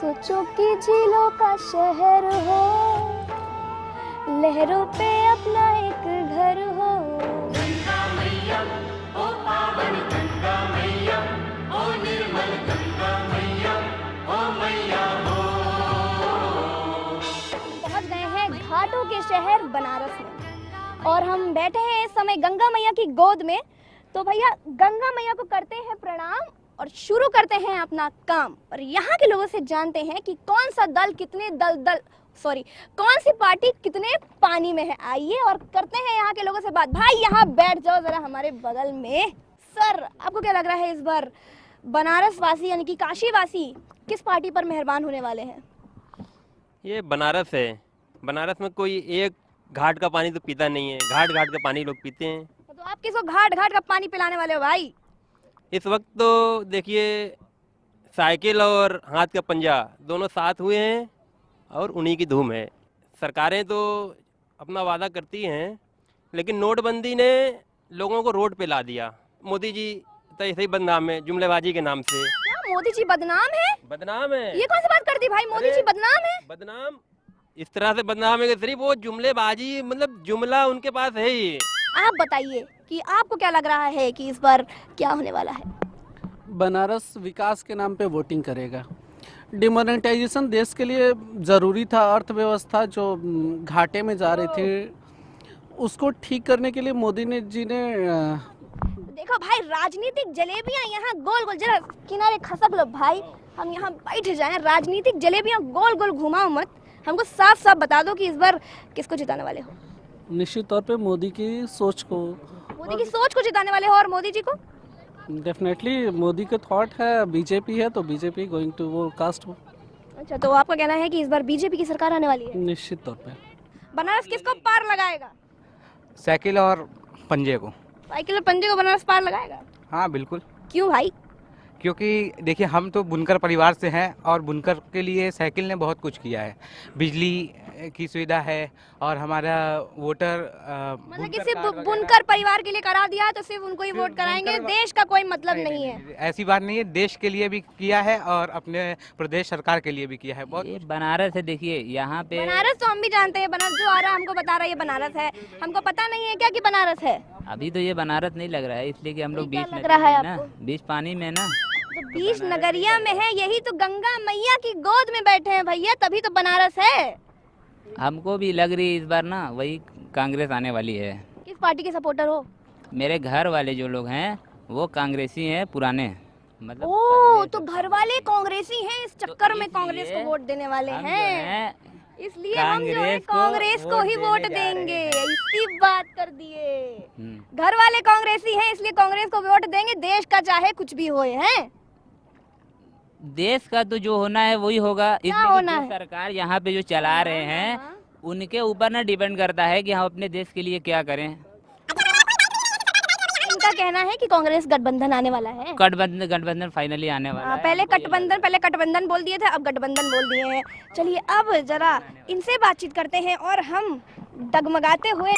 सोचो कि झीलों का शहर हो, लहरों पे अपना एक घर हो। गंगा मैया ओ पावन गंगा मैया, ओ निर्मल गंगा मैया, ओ मैया हो। पहुंच गए हैं घाटों के शहर बनारस में और हम बैठे हैं इस समय गंगा मैया की गोद में। तो भैया गंगा मैया को करते हैं प्रणाम और शुरू करते हैं अपना काम और यहाँ के लोगों से जानते हैं कि कौन सा दल कितने कौन सी पार्टी कितने पानी में है। आइए और करते हैं यहाँ के लोगों से बात। भाई यहाँ बैठ जाओ जरा हमारे बगल में। सर आपको क्या लग रहा है इस बार बनारस वासी यानी कि काशी वासी किस पार्टी पर मेहरबान होने वाले हैं? ये बनारस है। बनारस में कोई एक घाट का पानी तो पीता नहीं है, घाट घाट का पानी लोग पीते हैं। तो आप किसको घाट घाट का पानी पिलाने वाले हो भाई? इस वक्त तो देखिए साइकिल और हाथ का पंजा दोनों साथ हुए हैं और उन्हीं की धूम है। सरकारें तो अपना वादा करती हैं लेकिन नोटबंदी ने लोगों को रोड पे ला दिया। मोदी जी तो ऐसे ही बदनाम है जुमलेबाजी के नाम से। क्या मोदी जी बदनाम है? बदनाम है। ये कौन सी बात कर दी भाई? मोदी जी बदनाम है? बदनाम इस तरह से बदनाम है कि सिर्फ वो जुमलेबाजी मतलब जुमला उनके पास है ही। आप बताइए कि आपको क्या लग रहा है कि इस बार क्या होने वाला है? बनारस विकास के नाम पे वोटिंग करेगा। डिमोनेटाइजेशन देश के लिए ज़रूरी था। अर्थव्यवस्था जो घाटे में जा रही थी उसको ठीक करने के लिए मोदी जी ने देखो भाई राजनीतिक जलेबियां यहाँ गोल गोल, जरा किनारे खसक लो भाई, हम यहाँ बैठ जाएं। राजनीतिक जलेबियां गोल गोल घुमाओ मत, हमको साफ साफ बता दो कि इस बार किसको जिताने वाले हो? निश्चित तौर पे मोदी की सोच को जिताने वाले हो। और मोदी जी को डेफिनेटली मोदी के थॉट है बीजेपी है तो बीजेपी गोइंग टू वो कास्ट हो। अच्छा, तो आपका कहना है कि इस बार बीजेपी की सरकार आने वाली है? निश्चित तौर पे। बनारस किसको पार लगाएगा? साइकिल और पंजे को। साइकिल और पंजे को बनारस पार लगाएगा? हाँ बिल्कुल। क्यों भाई? क्योंकि देखिए हम तो बुनकर परिवार से हैं और बुनकर के लिए साइकिल ने बहुत कुछ किया है। बिजली की सुविधा है और हमारा वोटर मतलब कि सिर्फ बुनकर परिवार के लिए करा दिया है तो सिर्फ उनको ही वोट कराएंगे, देश का कोई मतलब नहीं है? ऐसी बात नहीं है, देश के लिए भी किया है और अपने प्रदेश सरकार के लिए भी किया है बहुत। ये बनारस है, देखिए यहाँ पे बनारस तो हम भी जानते हैं। बनारस जो आ रहा है हमको बता रहा है ये बनारस है, हमको पता नहीं है क्या कि बनारस है। अभी तो ये बनारस नहीं लग रहा है इसलिए कि हम लोग क्या बीच लग रहा है ना, आपको? बीच पानी में ना। तो बीच नगरिया में है, यही तो गंगा मैया की गोद में बैठे हैं भैया, तभी तो बनारस है। हमको भी लग रही इस बार ना वही कांग्रेस आने वाली है। किस पार्टी के सपोर्टर हो? मेरे घर वाले जो लोग हैं वो कांग्रेसी हैं पुराने, मतलब ओ तो घर वाले कांग्रेसी हैं, इस चक्कर में इसलिए कांग्रेस को वोट देने वाले हम जो हैं। हैं इसलिए हम जो है कांग्रेस को ही वोट देंगे, इसी बात कर दिए। घर वाले कांग्रेसी हैं इसलिए कांग्रेस को वोट देंगे, देश का चाहे कुछ भी होए। हैं देश का तो जो होना है वही होगा। इसलिए होना जो है? सरकार यहाँ पे जो चला रहे हैं उनके ऊपर ना डिपेंड करता है कि हम अपने देश के लिए क्या करें। इनका कहना है कि कांग्रेस गठबंधन आने वाला है। गठबंधन फाइनली आने वाला है। पहले गठबंधन बोल दिए थे, अब गठबंधन बोल दिए हैं। चलिए अब जरा इनसे बातचीत करते हैं और हम डगमगाते हुए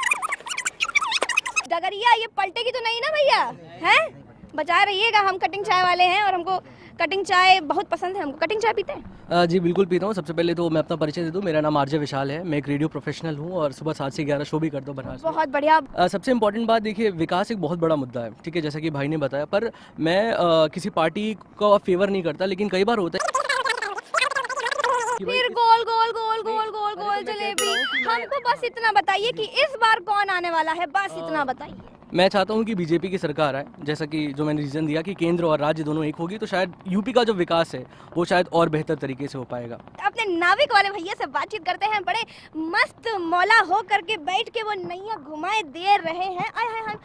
डगरिया ये पलटेगी तो नहीं ना भैया? हैं बचा रहिएगा, हम कटिंग चाय वाले हैं और हमको कटिंग चाय बहुत पसंद है। हमको कटिंग चाय पीते हैं? जी बिल्कुल पीता हूँ। सबसे पहले तो मैं अपना परिचय दे दूँ, मेरा नाम आरजे विशाल है, मैं एक रेडियो प्रोफेशनल हूँ और सुबह 7 से 11 शो भी करता हूँ बनारस में। बहुत बढ़िया। सबसे इम्पोर्टेंट बात देखिए, विकास एक बहुत बड़ा मुद्दा है, ठीक है, जैसा कि भाई ने बताया, पर मैं किसी पार्टी का फेवर नहीं करता, लेकिन कई बार होता है फिर गोल गोल गोल गोल गोल गोल जलेबी। हमको बस इतना बताइए कि इस बार कौन आने वाला है, बस इतना बताइए। मैं चाहता हूँ कि बीजेपी की सरकार आए, जैसा कि जो मैंने रीज़न दिया कि केंद्र और राज्य दोनों एक होगी तो शायद यूपी का जो विकास है वो शायद और बेहतर तरीके से हो पाएगा। अपने नाविक वाले भैया से बातचीत करते हैं, बड़े मस्त मौला हो करके बैठ के वो नैया घुमाए दे रहे हैं। आय हाय हाय।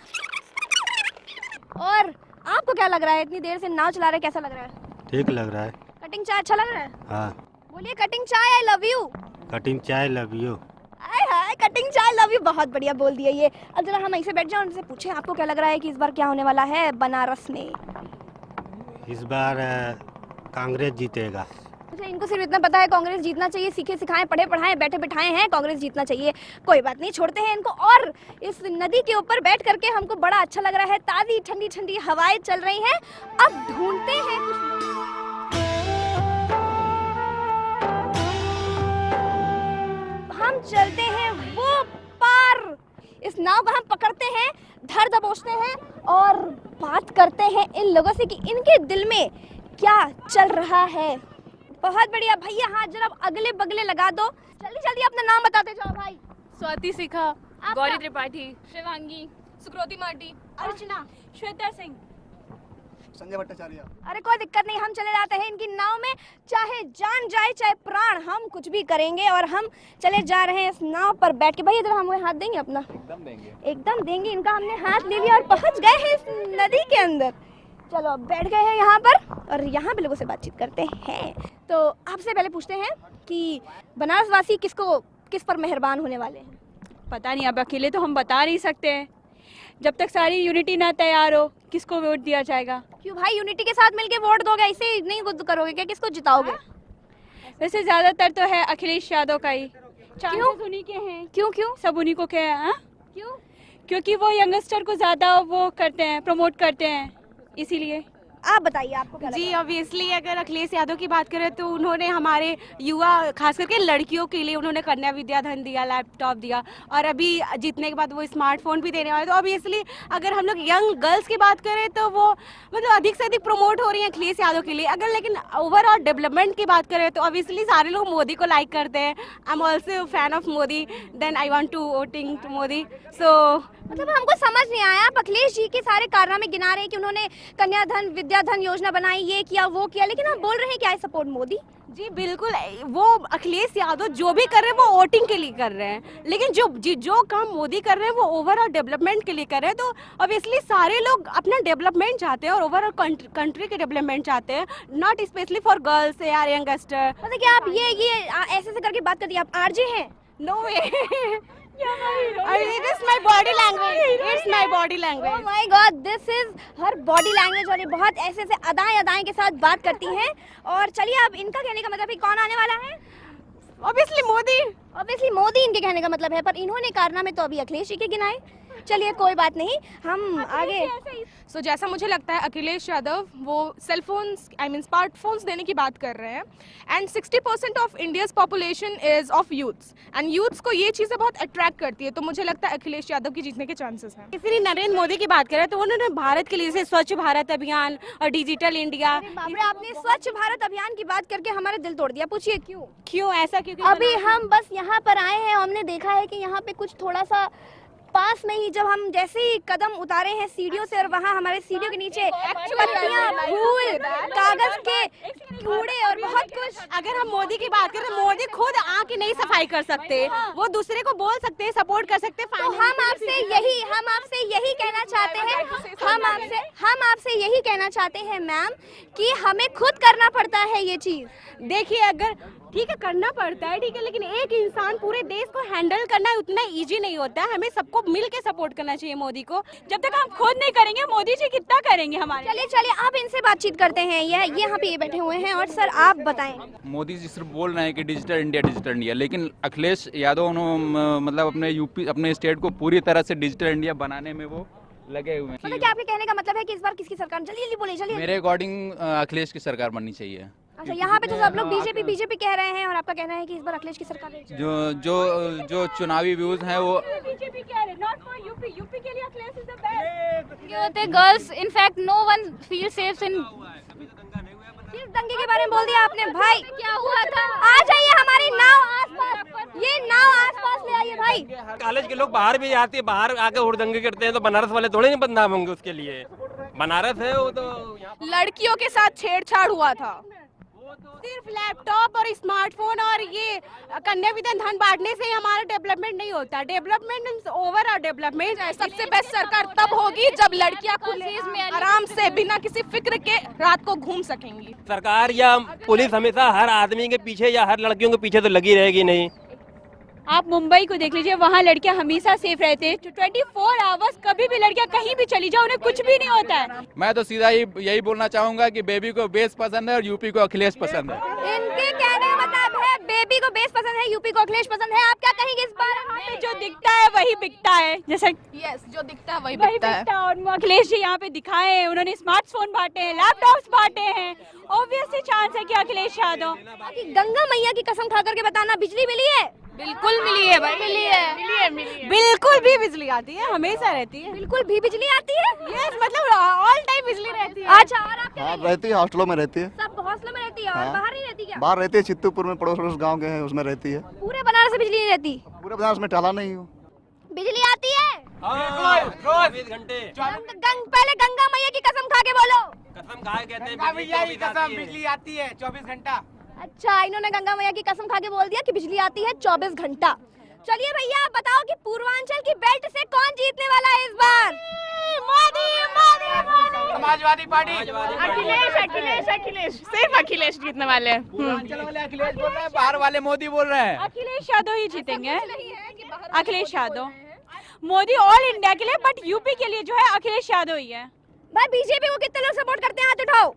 और आपको क्या लग रहा है, इतनी देर से नाव चला रहे, कैसा लग रहा है? ठीक लग रहा है। कटिंग चाय अच्छा लग रहा है? हाँ। बोलिए कटिंग चाय आई लव यू। कटिंग चाय love you. I hi cutting चाय लव यू, बहुत बढ़िया बोल दिया ये। अब जरा हम ऐसे बैठ जाओ, उनसे पूछें आपको क्या लग रहा है कि इस बार क्या होने वाला है बनारस में? इस बार कांग्रेस जीतेगा। अच्छा, इनको सिर्फ इतना पता है कांग्रेस जीतना चाहिए, सीखे सिखाए पढ़े पढ़ाए बैठे बिठाए हैं कांग्रेस जीतना चाहिए। कोई बात नहीं, छोड़ते हैं इनको। और इस नदी के ऊपर बैठ करके हमको बड़ा अच्छा लग रहा है, ताज़ी ठंडी ठंडी हवाएं चल रही हैं। अब ढूंढते हैं कुछ नाव को हम पकड़ते हैं, धर दबोचते हैं और बात करते हैं इन लोगों से कि इनके दिल में क्या चल रहा है। बहुत बढ़िया भैया, हाँ जरा अगले बगले लगा दो, जल्दी जल्दी अपना नाम बताते जाओ भाई। स्वाति शिखा, गौरी त्रिपाठी, शिवांगी, सुकृति माटी, अर्चना, श्वेता सिंह, संजय भट्टाचार्य। अरे कोई दिक्कत नहीं, हम चले जाते हैं इनकी नाव में, चाहे जान जाए चाहे प्राण, हम कुछ भी करेंगे। और हम चले जा रहे हैं इस नाव पर बैठ के। भैया इधर हमें हाथ देंगे अपना? एकदम देंगे, एकदम देंगे। इनका हमने हाथ ले लिया और पहुंच गए हैं इस नदी के अंदर। चलो अब बैठ गए हैं यहाँ पर और यहाँ पे लोगों से बातचीत करते हैं। तो आपसे पहले पूछते हैं कि बनारस वासी किस पर मेहरबान होने वाले हैं? पता नहीं, अब अकेले तो हम बता नहीं सकते हैं। जब तक सारी यूनिटी ना तैयार हो, किसको वोट दिया जाएगा? क्यों भाई, यूनिटी के साथ मिलके वोट दोगे, ऐसे नहीं कुछ करोगे क्या? किसको जिताओगे? वैसे ज्यादातर तो है अखिलेश यादव का ही, चांसेस उन्हीं के हैं। क्यों सब उन्हीं को क्या है? क्यों? क्योंकि वो यंगस्टर को ज्यादा वो करते हैं, प्रमोट करते हैं, इसीलिए। आप बताइए, आपको क्या जी लगता है? ऑब्वियसली अगर अखिलेश यादव की बात करें तो उन्होंने हमारे युवा खास करके लड़कियों के लिए उन्होंने कन्या विद्याधन दिया, लैपटॉप दिया और अभी जीतने के बाद वो स्मार्टफोन भी देने वाले। तो ऑब्वियसली अगर हम लोग यंग गर्ल्स की बात करें तो वो मतलब अधिक से अधिक प्रमोट हो रही हैं अखिलेश यादव के लिए। अगर लेकिन ओवरऑल डेवलपमेंट की बात करें तो ऑब्वियसली सारे लोग मोदी को लाइक करते हैं। I am also fan of Modi, then I want to voting to Modi. So मतलब हमको समझ नहीं आया, आप अखिलेश जी के सारे कारनामे गिना रहे हैं कि उन्होंने कन्याधन विद्याधन योजना बनाई, ये किया वो किया, लेकिन आप बोल रहे हैं कि आई सपोर्ट मोदी। जी बिल्कुल, वो अखिलेश यादव जो भी कर रहे हैं वो वोटिंग के लिए कर रहे हैं, लेकिन जो काम मोदी कर रहे हैं वो ओवरऑल डेवलपमेंट के लिए कर रहे हैं। तो ऑब्वियसली सारे लोग अपना डेवलपमेंट चाहते हैं और ओवरऑल कंट्री के डेवलपमेंट चाहते हैं, नॉट स्पेशली फॉर गर्ल्स या यंगस्टर। मतलब कि आप ये ऐसे करके बात कर दी, आप आरजे हैं? No way it is my body language, it's my body language। Oh my God, this is her body language और ये बहुत ऐसे अदाएं के साथ बात करती हैं। और चलिए अब इनका कहने का मतलब है कौन आने वाला है? ऑब्वियसली मोदी इनके कहने का मतलब है, पर इन्होंने कारनामे तो अभी अखिलेश जी के गिनाए। चलिए कोई बात नहीं, हम आगे। सो जैसा मुझे लगता है अखिलेश यादव वो सेल फोन्स स्मार्टफोन्स देने की बात कर रहे हैं। And 60% of India's population is of youths and youths को ये चीज़ें बहुत अट्रैक्ट करती है। तो मुझे लगता है अखिलेश यादव की जीतने के चांसेस हैं। इसीलिए नरेंद्र मोदी की बात करें तो उन्होंने भारत के लिए जैसे स्वच्छ भारत अभियान और डिजिटल इंडिया। आपने स्वच्छ भारत अभियान की बात करके हमारे दिल तोड़ दिया, पूछिए क्यों ऐसा? क्योंकि अभी हम बस यहाँ पर आए हैं, हमने देखा है कि यहाँ पे कुछ थोड़ा सा पास में ही जब हम जैसे ही कदम उतारे हैं सीढ़ियों से और वहाँ हमारे सीढ़ियों के नीचे पत्तियां, फूल, कागज के कूड़े और बहुत कुछ। अगर हम मोदी की बात करें, मोदी खुद आके नहीं सफाई कर सकते, वो दूसरे को बोल सकते हैं, सपोर्ट कर सकते हैं। तो हम आपसे यही कहना चाहते हैं, हम आपसे यही कहना चाहते हैं मैम कि हमें खुद करना पड़ता है ये चीज। देखिए अगर ठीक है करना पड़ता है, ठीक है, लेकिन एक इंसान पूरे देश को हैंडल करना उतना इजी नहीं होता है। हमें सबको मिल के सपोर्ट करना चाहिए मोदी को। जब तक हम खुद नहीं करेंगे मोदी जी कितना करेंगे हमारे। चलिए आप इनसे बातचीत करते हैं। ये यहाँ पे बैठे हुए हैं। और सर आप बताएं। मोदी जी सिर्फ बोल रहे हैं कि डिजिटल इंडिया, लेकिन अखिलेश यादव मतलब अपने यूपी अपने स्टेट को पूरी तरह से डिजिटल इंडिया बनाने में वो लगे हुए हैं। मतलब क्या आपके कहने का मतलब है कि इस बार किसकी सरकार? जल्दी बोलिए जल्दी। मेरे अकॉर्डिंग अखिलेश की सरकार बननी चाहिए। अच्छा, यहाँ पे तो सब लोग बीजेपी कह रहे हैं और आपका कहना है कि इस बार अखिलेश की सरकार है। जो चुनावी व्यूज हैं वो बीजेपी कह रहे, नॉट फॉर यूपी के लिए अखिलेश इज द बेस्ट। ये होते girls, in fact no one feel safe in. किस दंगे के बारे में बोल दिया आपने भाई? क्या हुआ था? आ जाइए हमारी नाव आसपास, ये नाव आसपास ले आइए भाई। कॉलेज के लोग बाहर भी आते हैं, बाहर आके हुड़दंगे करते हैं, तो बनारस वाले थोड़े नहीं बदनाम होंगे उसके लिए। बनारस है वो तो। लड़कियों के साथ छेड़छाड़ हुआ था। सिर्फ लैपटॉप और स्मार्टफोन और ये कन्या विद्याधन बांटने से हमारा डेवलपमेंट नहीं होता। डेवलपमेंट ओवरऑल डेवलपमेंट सबसे बेस्ट सरकार तब होगी जब लड़कियां खुद में आराम से बिना किसी फिक्र के रात को घूम सकेंगी। सरकार या पुलिस हमेशा हर आदमी के पीछे या हर लड़कियों के पीछे तो लगी रहेगी नहीं। आप मुंबई को देख लीजिए, वहाँ लड़कियां हमेशा सेफ रहते हैं। 24 आवर्स कभी भी लड़कियां कहीं भी चली जाओ, उन्हें कुछ भी नहीं होता है। मैं तो सीधा यही बोलना चाहूंगा कि बेबी को बेस पसंद है और यूपी को अखिलेश पसंद है। इनके कहने का मतलब है बेबी को बेस पसंद है, यूपी को अखिलेश पसंद है। आप क्या कहेंगे इस बार? हमें जो दिखता है वही बिकता है। जैसे जो दिखता है वही बिकता है। और अखिलेश जी यहाँ पे दिखाए, उन्होंने स्मार्टफोन बांटे हैं, लैपटॉप्स बांटे हैं। ऑब्वियसली चांस है कि अखिलेश यादव। गंगा मैया की कसम खा करके बताना, बिजली मिली है? बिल्कुल मिली है भाई, मिली है। बिल्कुल भी बिजली आती है, हमेशा रहती है। बिल्कुल भी बिजली आती है? यस, मतलब ऑल टाइम बिजली रहती है। अच्छा, और आप हाँ रहती है, हॉस्टलों में रहती है। सब हॉस्टल में रहती है और हाँ। बाहर नहीं रहती क्या? बाहर रहती है, चित्तूपुर में पड़ोस गांव के हैं उसमें रहती है। पूरे बनारस में बिजली नहीं रहती? पूरे बनारस में टहला नहीं हूँ। बिजली आती है? रोज 24 घंटे। पहले गंगा मैया की कसम खा के बोलो। कसम खा के कहते हैं बिजली आती है 24 घंटा। अच्छा, इन्होंने गंगा मैया की कसम खा के बोल दिया कि बिजली आती है 24 घंटा। चलिए भैया, आप बताओ कि पूर्वांचल की बेल्ट से कौन जीतने वाला है इस बार? मोदी, मोदी, मोदी। समाजवादी पार्टी। अखिलेश, सिर्फ अखिलेश जीतने वाले हैं। पूर्वांचल वाले अखिलेश बोल रहे हैं, बाहर वाले मोदी बोल रहे हैं। अखिलेश यादव ही जीतेंगे। अखिलेश यादव, मोदी ऑल इंडिया के लिए, बट यूपी के लिए जो है अखिलेश यादव ही है। भाई बीजेपी को कितने लोग सपोर्ट करते हैं? हाथ उठाओ।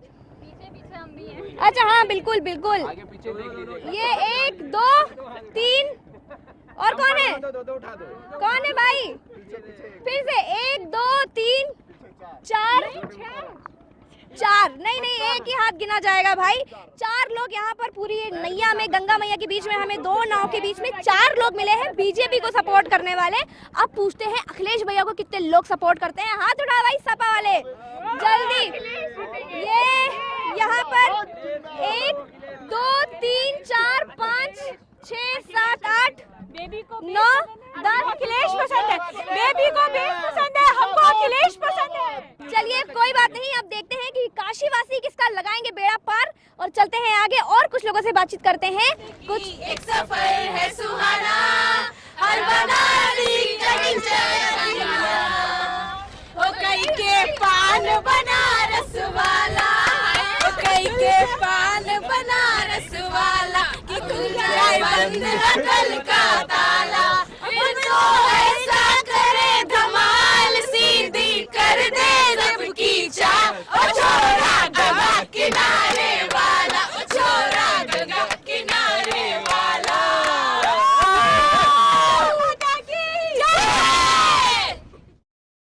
अच्छा, हाँ बिल्कुल बिल्कुल। ये 1 2 3 और कौन है? कौन है भाई? फिर से 1 2 3 4 नहीं, एक ही हाथ गिना जाएगा भाई। 4 लोग यहाँ पर पूरी नैया में, गंगा मैया के बीच में, हमें 2 नाव के बीच में 4 लोग मिले हैं बीजेपी को सपोर्ट करने वाले। अब पूछते हैं अखिलेश भैया को कितने लोग सपोर्ट करते हैं। हाथ उठा भाई सपा वाले, जल्दी। ये यहाँ पर 1 2 3 4 5 6 7 8 9 10। अखिलेश पसंद है, बेबी को भी पसंद है, हमको अखिलेश पसंद है। चलिए कोई बात नहीं, अब देखते हैं कि काशीवासी किसका लगाएंगे बेड़ा पार, और चलते हैं आगे और कुछ लोगों से बातचीत करते हैं। कुछ एक सफर है सुहाना, हर बनारसी ओ कई के पान बनारस वाला, ओ कई के पान बनारस वाला, कि खुल जाए बंद कल का